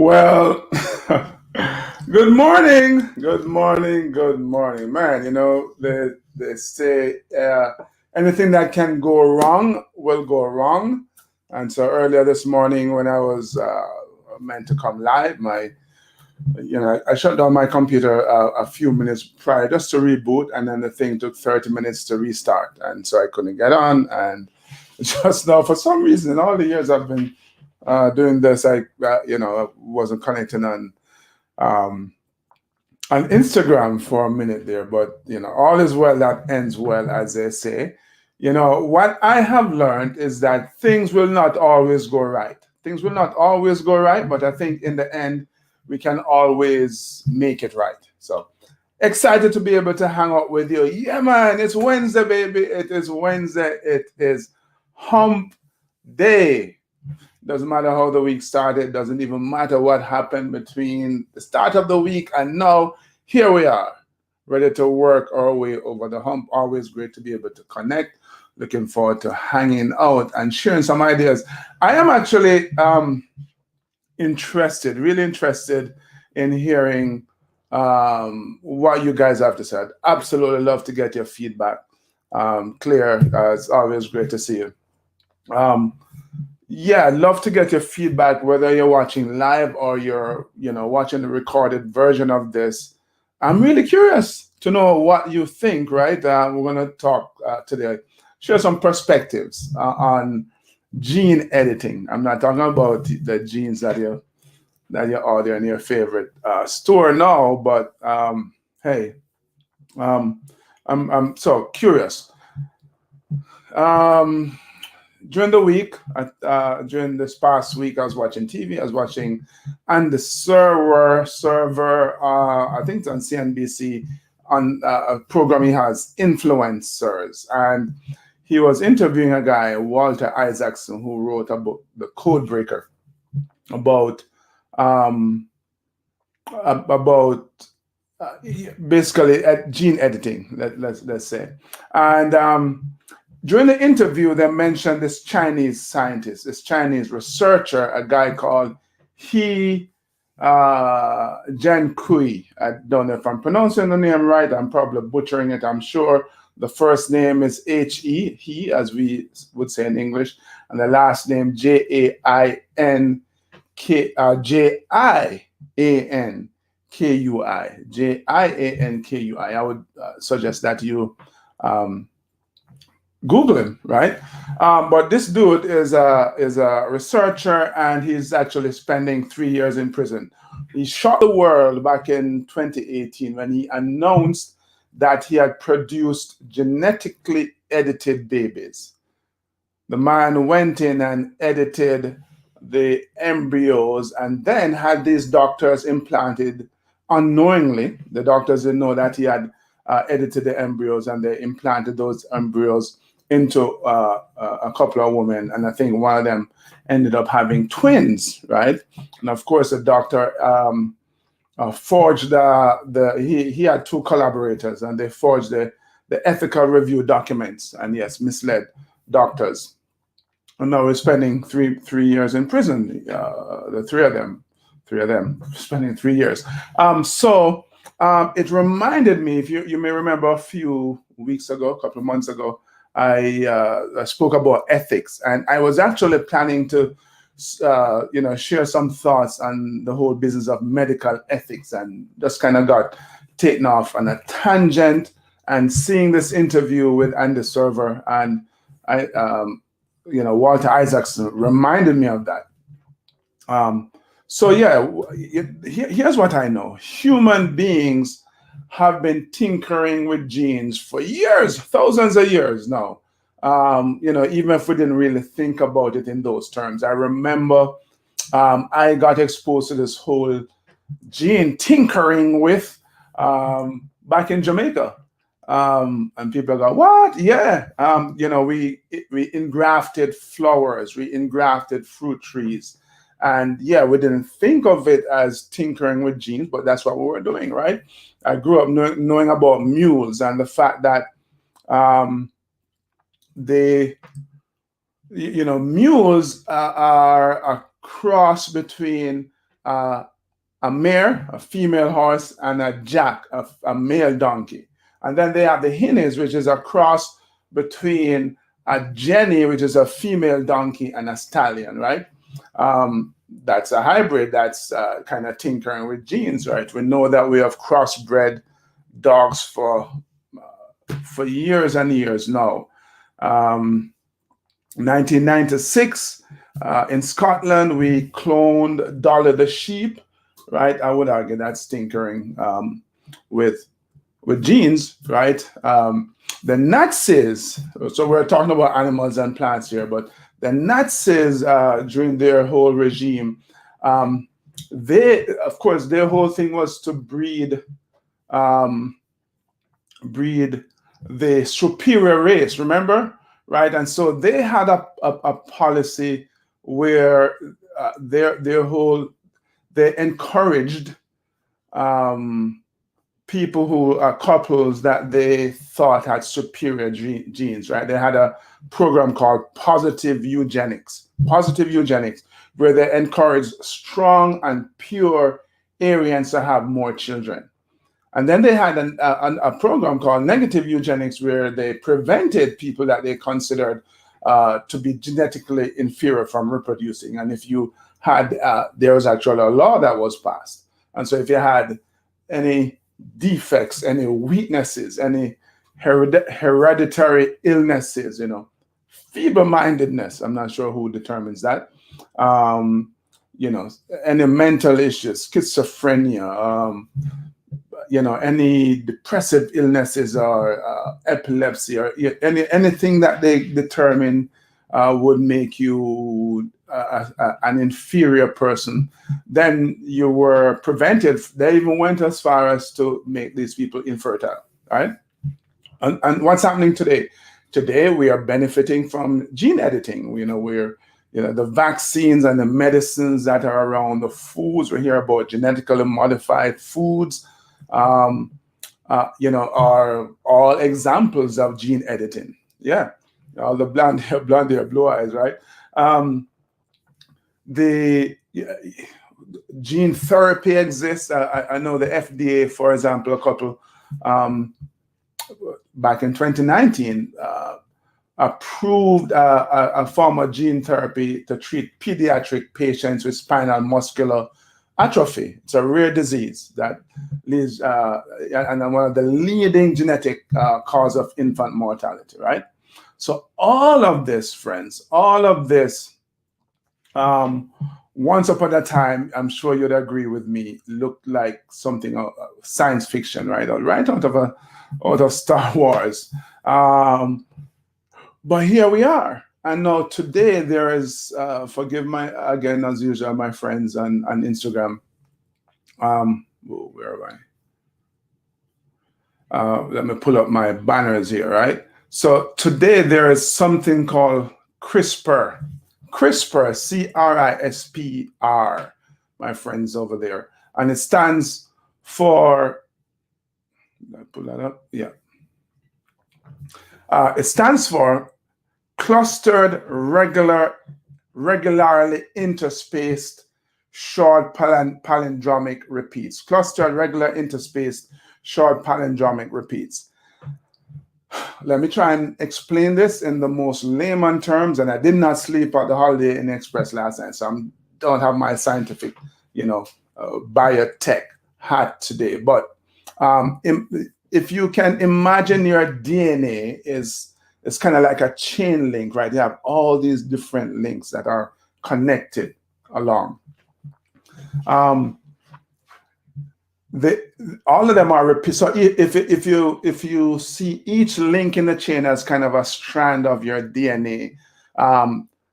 Well, good morning, good morning, good morning, man. They say anything that can go wrong will go wrong. And so earlier this morning, when I was meant to come live, I shut down my computer a few minutes prior just to reboot, and then the thing took 30 minutes to restart, and so I couldn't get on. And just now, for some reason, in all the years I've been doing this, I wasn't connecting um, on Instagram for a minute there, but all is well that ends well, as they say. What I have learned is that things will not always go right. Things will not always go right, but I think in the end, we can always make it right. So excited to be able to hang out with you. Yeah, man, it's Wednesday, baby. It is Wednesday. It is hump day. Doesn't matter how the week started, doesn't even matter what happened between the start of the week and now. Here we are, ready to work our way over the hump. Always great to be able to connect. Looking forward to hanging out and sharing some ideas. I am actually really interested in hearing what you guys have to say. I'd absolutely love to get your feedback. Claire, it's always great to see you. Um, yeah, I'd love to get your feedback, whether you're watching live or you're, watching the recorded version of this. I'm really curious to know what you think, right? We're going to talk today, share some perspectives on gene editing. I'm not talking about the genes that you order in your favorite store now, but hey, um, I'm so curious. Um, During the week, during this past week, I was watching TV. I was watching on the server. I think it's on CNBC on a program he has, influencers, and he was interviewing a guy, Walter Isaacson, who wrote a book, The Code Breaker, about um, about basically gene editing. Let's say, and during the interview, they mentioned this Chinese scientist, this Chinese researcher, a guy called He Jen Kui. I don't know if I'm pronouncing the name right. I'm probably butchering it. I'm sure the first name is He, as we would say in English, and the last name JiankuiJianKui. I would suggest that you um, Google him, right? But this dude is a researcher, and he's actually spending 3 years in prison. He shocked the world back in 2018 when he announced that he had produced genetically edited babies. The man went in and edited the embryos and then had these doctors implanted unknowingly. The doctors didn't know that he had edited the embryos, and they implanted those embryos into a couple of women. And I think one of them ended up having twins, right? And of course, the doctor forged he had two collaborators, and they forged the ethical review documents, and yes, misled doctors. And now we're spending three years in prison. The three of them spending 3 years. It reminded me, if you may remember, a few weeks ago, a couple of months ago, I spoke about ethics, and I was actually planning to, share some thoughts on the whole business of medical ethics, and just kind of got taken off on a tangent. And seeing this interview with Andy Server and Walter Isaacson reminded me of that. So yeah, here's what I know: human beings have been tinkering with genes for years, thousands of years now. Even if we didn't really think about it in those terms. I remember I got exposed to this whole gene tinkering with back in Jamaica. And people go, what? Yeah. We engrafted flowers, we engrafted fruit trees. And yeah, we didn't think of it as tinkering with genes, but that's what we were doing, right? I grew up knowing about mules and the fact that they, mules are a cross between a mare, a female horse, and a jack, a male donkey. And then they have the hinnies, which is a cross between a jenny, which is a female donkey, and a stallion, right? That's a hybrid. That's kind of tinkering with genes, right? We know that we have crossbred dogs for years and years now. 1996, in Scotland, we cloned Dolly the sheep, right? I would argue that's tinkering with genes, right? The Nazis, so we're talking about animals and plants here, but the Nazis, during their whole regime, they, of course, their whole thing was to breed the superior race, remember? Right? And so they had a policy where they encouraged people who are couples that they thought had superior genes, right? They had a program called positive eugenics, where they encouraged strong and pure Aryans to have more children. And then they had a program called negative eugenics, where they prevented people that they considered to be genetically inferior from reproducing. And if you had, there was actually a law that was passed. And so if you had any defects, any weaknesses, any hereditary illnesses, feeble-mindedness, I'm not sure who determines that, any mental issues, schizophrenia, any depressive illnesses or epilepsy or anything that they determine would make you an inferior person, then you were prevented. They even went as far as to make these people infertile, right? And what's happening today? Today we are benefiting from gene editing. We're the vaccines and the medicines that are around, the foods we hear about, genetically modified foods, are all examples of gene editing. Yeah, all the blonde hair, blue eyes, right? The gene therapy exists. I know the FDA, for example, a couple back in 2019 approved a form of gene therapy to treat pediatric patients with spinal muscular atrophy. It's a rare disease that leads, and one of the leading genetic cause of infant mortality, right? So all of this, friends, all of this, once upon a time, I'm sure you'd agree with me, looked like something of science fiction, right? Right out of Star Wars. But here we are. And now today there is, forgive again, as usual, my friends on Instagram. Where am I? Let me pull up my banners here, right? So today there is something called CRISPR. CRISPR, CRISPR, my friends over there. And it stands for, did I pull that up? Yeah. It stands for clustered, regularly interspaced, short palindromic repeats. Clustered, regular interspaced, short palindromic repeats. Let me try and explain this in the most layman terms. And I did not sleep at the Holiday Inn Express last night, so I don't have my scientific, biotech hat today. But if you can imagine your DNA it's kind of like a chain link, right? You have all these different links that are connected along. All of them are repeat. So if you see each link in the chain as kind of a strand of your DNA,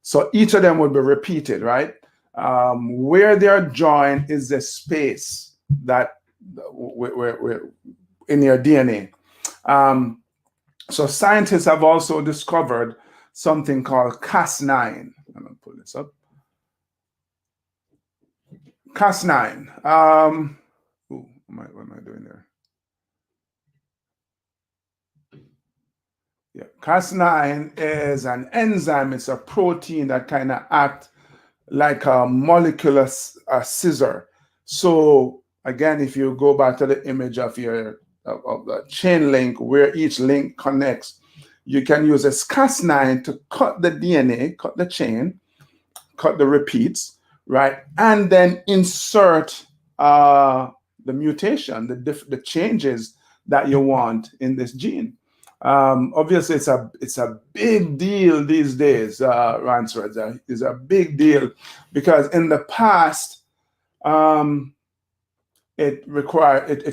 so each of them will be repeated, right? Where they are joined is the space that we're in your DNA. So scientists have also discovered something called Cas9. I'm going to pull this up. Cas9. What am I doing there? Yeah, Cas9 is an enzyme. It's a protein that kind of acts like a molecular scissor. So again, if you go back to the image of of the chain link where each link connects, you can use a Cas9 to cut the DNA, cut the chain, cut the repeats, right, and then insert the mutation, the changes that you want in this gene. Obviously, it's a big deal these days, Ransford. It's a big deal because in the past, um, it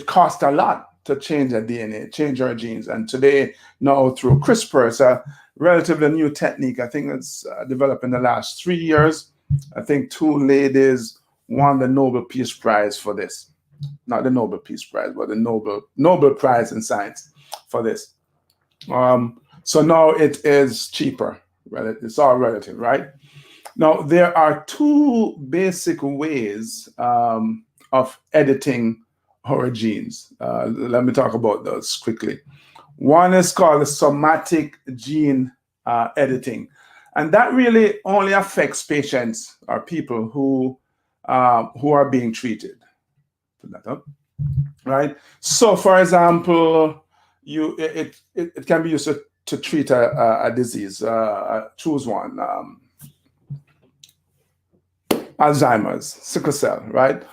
cost a lot to change the DNA, change our genes, and today now through CRISPR, it's a relatively new technique. I think it's developed in the last 3 years. I think two ladies won the Nobel Peace Prize for this. Not the Nobel Peace Prize, but the Nobel Prize in Science for this. So now it is cheaper. It's all relative, right? Now there are two basic ways of editing our genes. Let me talk about those quickly. One is called the somatic gene editing, and that really only affects patients or people who are being treated. Put that up, right? So, for example, it can be used to treat a disease. Choose one: Alzheimer's, sickle cell, right?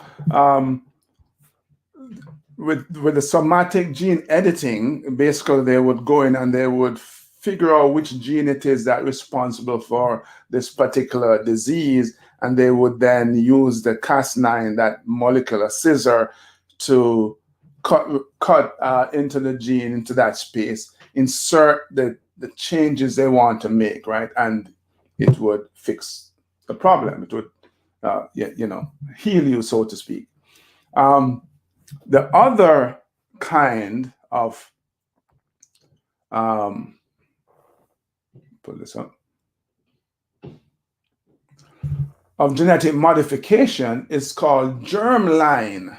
With the somatic gene editing, basically they would go in and they would figure out which gene it is that responsible for this particular disease, and they would then use the Cas9, that molecular scissor, to cut into the gene, into that space, insert the changes they want to make, right? And it would fix the problem. It would, heal you, so to speak. The other kind of pull this up of genetic modification is called germline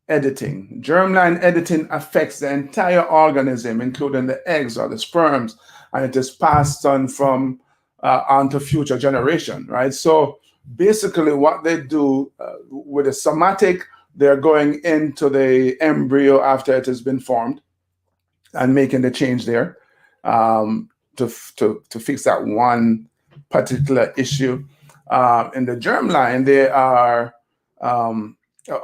editing. Germline editing affects the entire organism, including the eggs or the sperms, and it is passed on from onto future generation, right? So basically, what they do with a somatic, they're going into the embryo after it has been formed and making the change there to fix that one particular issue. In the germline, they are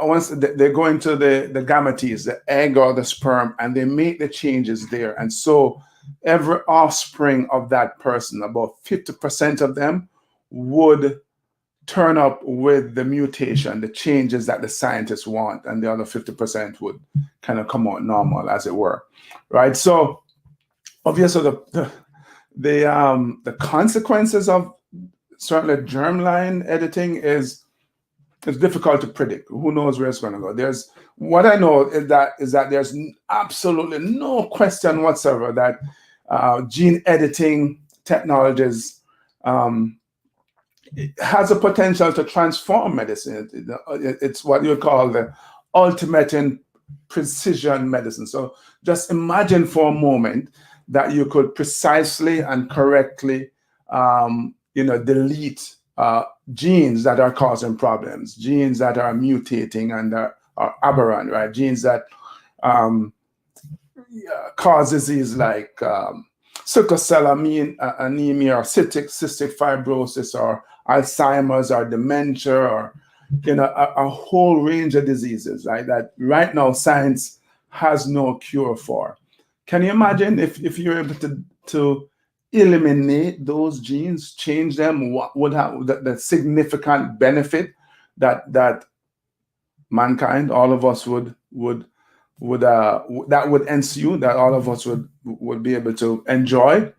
once they go into the gametes, the egg or the sperm, and they make the changes there. And so every offspring of that person, about 50% of them, would turn up with the mutation, the changes that the scientists want, and the other 50% would kind of come out normal, as it were, right? So obviously the consequences of certainly germline editing is difficult to predict. Who knows where it's going to go? What I know is that there's absolutely no question whatsoever that gene editing technologies has a potential to transform medicine. It's what you call the ultimate in precision medicine. So just imagine for a moment that you could precisely and correctly, delete genes that are causing problems, genes that are mutating and are aberrant, right? Genes that cause disease like sickle cell anemia or cystic fibrosis or Alzheimer's or dementia or a whole range of diseases, right? That right now science has no cure for. Can you imagine if you're able to eliminate those genes, change them? What would have the significant benefit that mankind, all of us would that would ensue, that all of us would be able to enjoy,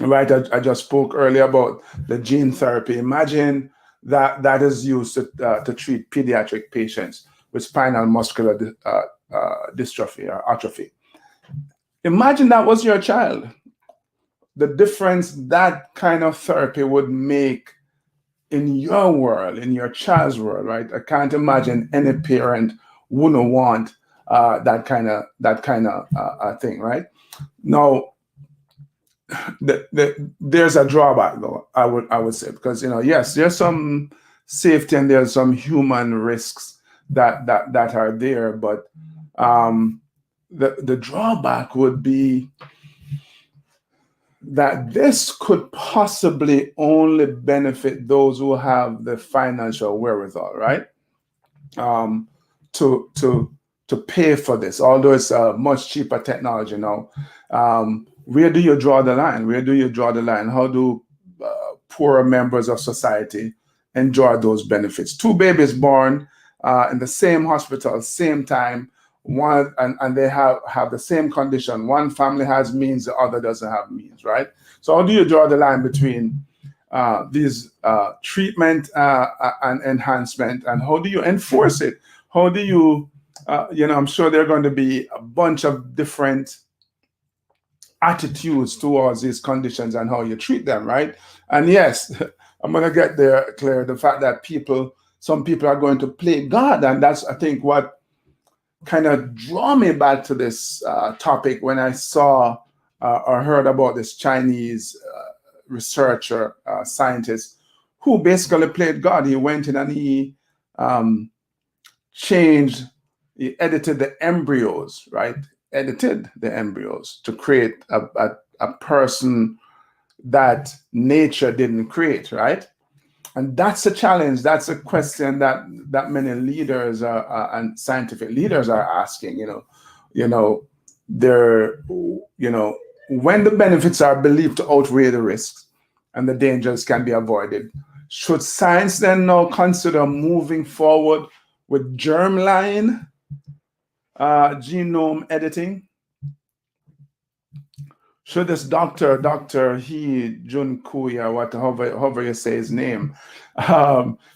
right? I just spoke earlier about the gene therapy. Imagine that is used to treat pediatric patients with spinal muscular dystrophy or atrophy. Imagine that was your child. The difference that kind of therapy would make in your world, in your child's world, right? I can't imagine any parent wouldn't want that kind of thing, right? Now, there's a drawback, though. I would say, because yes, there's some safety and there's some human risks that are there. But the drawback would be that this could possibly only benefit those who have the financial wherewithal, right? Um, to to to pay for this, although it's a much cheaper technology now. Where do you draw the line? Where do you draw the line? How do poorer members of society enjoy those benefits? Two babies born in the same hospital, same time, one and they have the same condition. One family has means, the other doesn't have means, right? So how do you draw the line between these treatment and enhancement, and how do you enforce it? How do you, I'm sure there are going to be a bunch of different attitudes towards these conditions and how you treat them, right? And yes, I'm going to get there, Claire, the fact that some people are going to play God. And that's, I think, what kind of draw me back to this topic when I saw or heard about this Chinese researcher, scientist, who basically played God. He went in and he edited the embryos, right? Edited the embryos to create a person that nature didn't create, right? And that's a challenge. That's a question that many leaders and scientific leaders are asking. When the benefits are believed to outweigh the risks and the dangers can be avoided, should science then now consider moving forward with germline genome editing? Should this Dr. He Jun Kuya, however you say his name,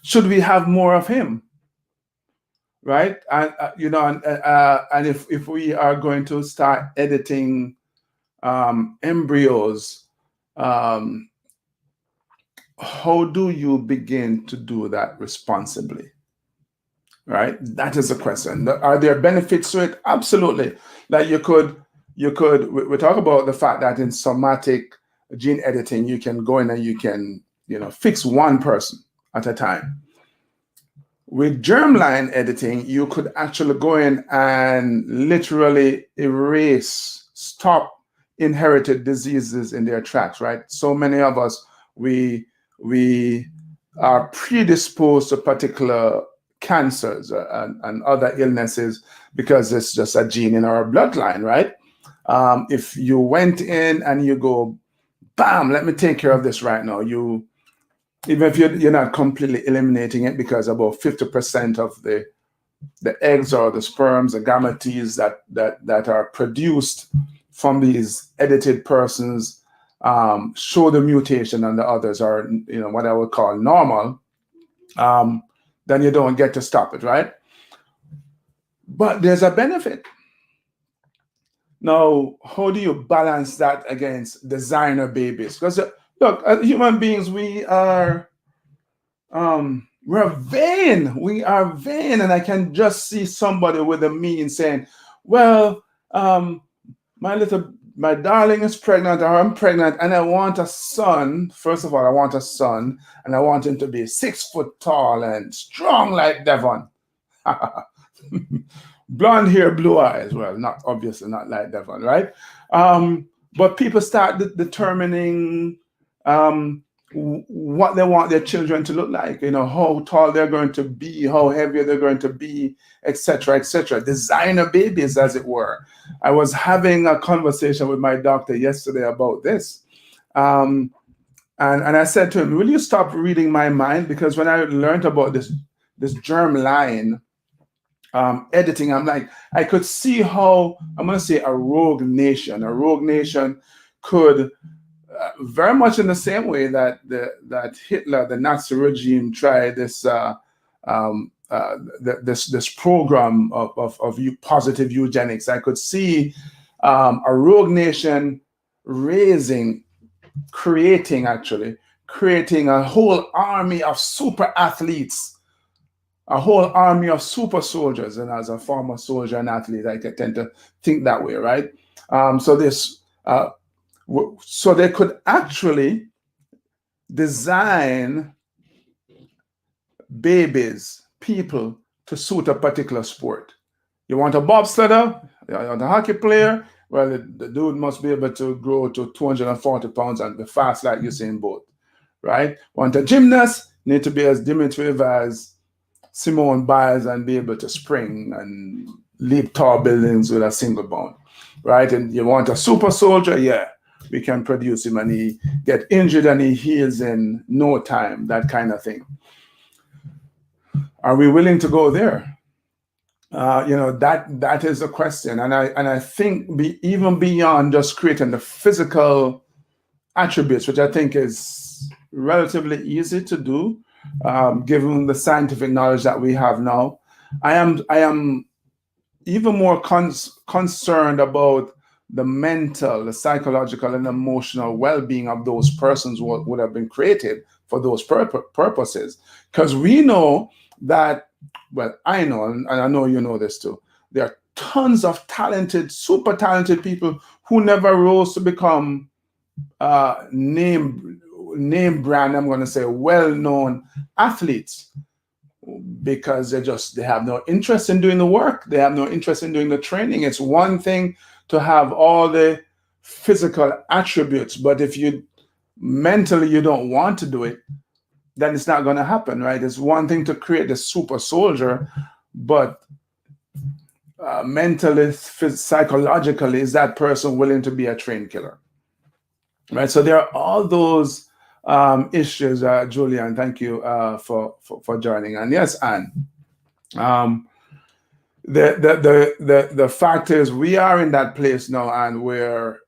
should we have more of him, right? And and if we are going to start editing embryos, how do you begin to do that responsibly? Right? That is the question. Are there benefits to it? Absolutely. Like we talk about the fact that in somatic gene editing, you can go in and you can, fix one person at a time. With germline editing, you could actually go in and literally stop inherited diseases in their tracks, right? So many of us, we are predisposed to particular cancers and other illnesses because it's just a gene in our bloodline, right? If you went in and you go, bam, let me take care of this right now. Even if you're not completely eliminating it, because about 50% of the eggs or the sperms, the gametes that are produced from these edited persons show the mutation, and the others are, what I would call normal, then you don't get to stop it, right? But there's a benefit. Now, how do you balance that against designer babies? Because look, as human beings, we're vain. We are vain, and I can just see somebody with a mean saying, "Well, my darling is pregnant, or I'm pregnant, and I want a son. First of all, I want a son, and I want him to be 6 foot tall and strong like Devon." Blonde hair, blue eyes. Well, obviously not like Devon, right? But people start determining what they want their children to look like. How tall they're going to be, how heavy they're going to be, etc., etc. Designer babies, as it were. I was having a conversation with my doctor yesterday about this, and I said to him, "Will you stop reading my mind?" Because when I learned about this germline editing, I'm like, I could see how, I'm going to say, a rogue nation could, very much in the same way that Hitler, the Nazi regime, tried this this program of positive eugenics. I could see a rogue nation creating a whole army of super athletes, a whole army of super soldiers. And as a former soldier and athlete, I tend to think that way, right? So they could actually design babies, people to suit a particular sport. You want a bobsledder? You want a hockey player? Well, the dude must be able to grow to 240 pounds and be fast like Usain Bolt, right? Want a gymnast? Need to be as diminutive as Simone Biles and be able to spring and leap tall buildings with a single bound, right? And you want a super soldier? Yeah, we can produce him and he get injured and he heals in no time, that kind of thing. Are we willing to go there? That is a question, and I think even beyond just creating the physical attributes, which I think is relatively easy to do, given the scientific knowledge that we have now. I am even more concerned about the mental, the psychological, and emotional well-being of those persons who would have been created for those purposes, because we know that. Well, I know, and I know you know this too. There are tons of talented, super talented people who never rose to become name brand, I'm going to say, well-known athletes, because they have no interest in doing the work. They have no interest in doing the training. It's one thing to have all the physical attributes, but if you mentally you don't want to do it, then it's not going to happen, right? It's one thing to create the super soldier, but mentally, psychologically, is that person willing to be a trained killer, right? So there are all those issues, Julian. Thank you for joining. And yes, Anne, the fact is we are in that place now, and where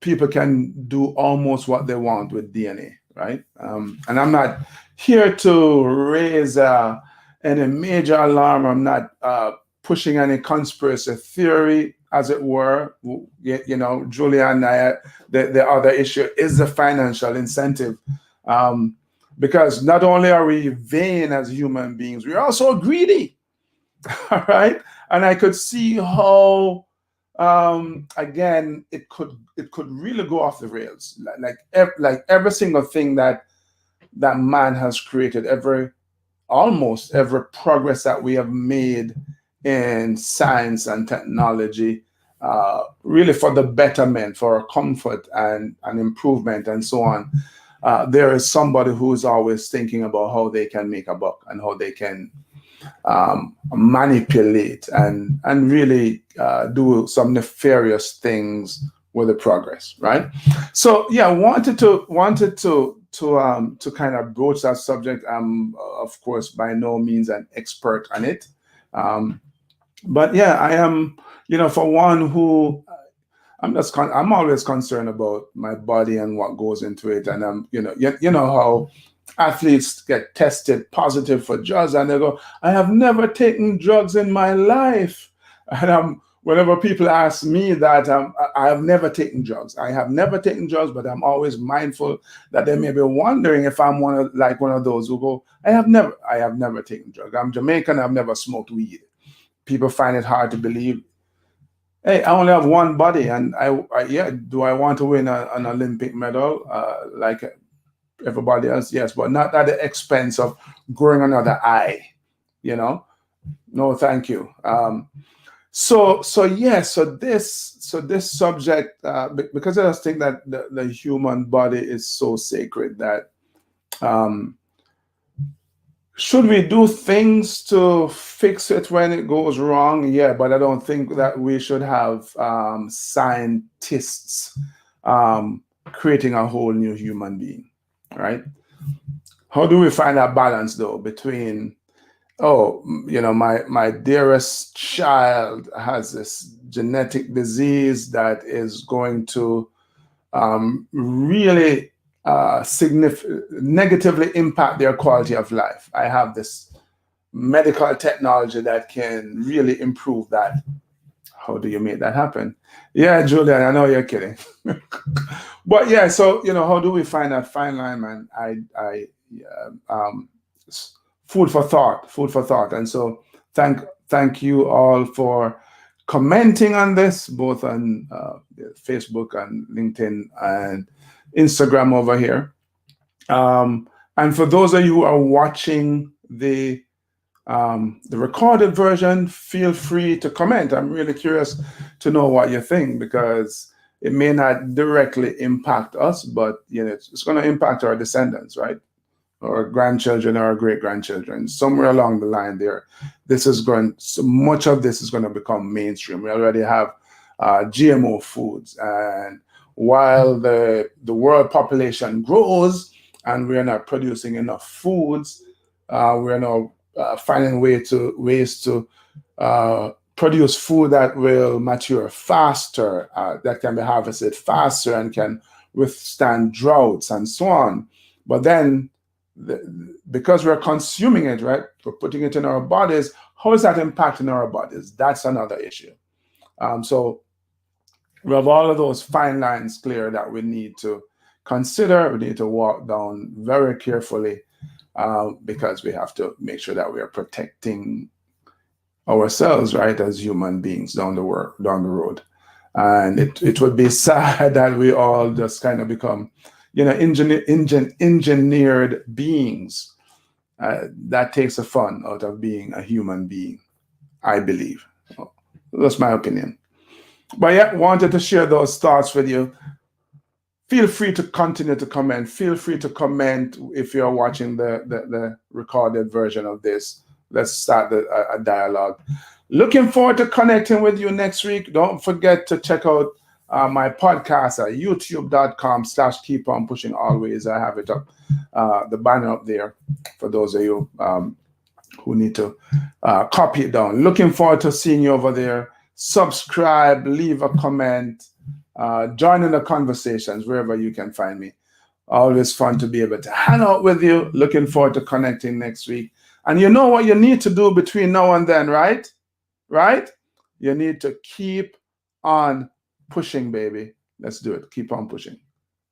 people can do almost what they want with DNA. Right? And I'm not here to raise any major alarm. I'm not pushing any conspiracy theory, as it were. Julia and I, the other issue is the financial incentive. Because not only are we vain as human beings, we're also greedy. All right? And I could see how again, it could really go off the rails. Like every single thing that man has created, almost every progress that we have made in science and technology, really for the betterment, for our comfort and improvement and so on. There is somebody who's always thinking about how they can make a buck and how they can manipulate and really do some nefarious things with the progress, right? So yeah, wanted to kind of broach that subject. I'm of course by no means an expert on it, but yeah, I am. For one who I'm always concerned about my body and what goes into it, and you know how athletes get tested positive for drugs and they go, I have never taken drugs in my life. And whenever people ask me that, I have never taken drugs. I have never taken drugs, but I'm always mindful that they may be wondering if I'm one of those who go, I have never taken drugs. I'm Jamaican, I've never smoked weed. People find it hard to believe. Hey, I only have one body, and do I want to win an Olympic medal like everybody else? Yes, but not at the expense of growing another eye. No, thank you. So this subject, because I just think that the human body is so sacred that should we do things to fix it when it goes wrong? Yeah, but I don't think that we should have scientists creating a whole new human being, right? How do we find that balance though between, my dearest child has this genetic disease that is going to really negatively impact their quality of life. I have this medical technology that can really improve that. How do you make that happen? Yeah, Julian, I know you're kidding. But yeah, so, how do we find that fine line, man? Food for thought. And so thank you all for commenting on this, both on Facebook and LinkedIn and Instagram over here. And for those of you who are watching the recorded version, feel free to comment. I'm really curious to know what you think, because it may not directly impact us, but it's going to impact our descendants, right? Or grandchildren or great grandchildren. Somewhere along the line there, so much of this is going to become mainstream. We already have GMO foods, and while the world population grows and we're not producing enough foods, we're now finding ways to produce food that will mature faster, that can be harvested faster and can withstand droughts and so on. But then, because we're consuming it, right, we're putting it in our bodies, how is that impacting our bodies? That's another issue. So we have all of those fine lines clear that we need to consider. We need to walk down very carefully, because we have to make sure that we are protecting ourselves, right, as human beings down the road. And it would be sad that we all just kind of become, engineered beings. That takes the fun out of being a human being, I believe. That's my opinion. But yeah, wanted to share those thoughts with you. Feel free to continue to comment. Feel free to comment if you're watching the recorded version of this. Let's start a dialogue. Looking forward to connecting with you next week. Don't forget to check out my podcast at youtube.com/keeponpushing always. I have it up, the banner up there for those of you who need to copy it down. Looking forward to seeing you over there. Subscribe, leave a comment, join in the conversations wherever you can find me. Always fun to be able to hang out with you. Looking forward to connecting next week. And you know what you need to do between now and then, right? Right? You need to keep on pushing, baby. Let's do it. Keep on pushing.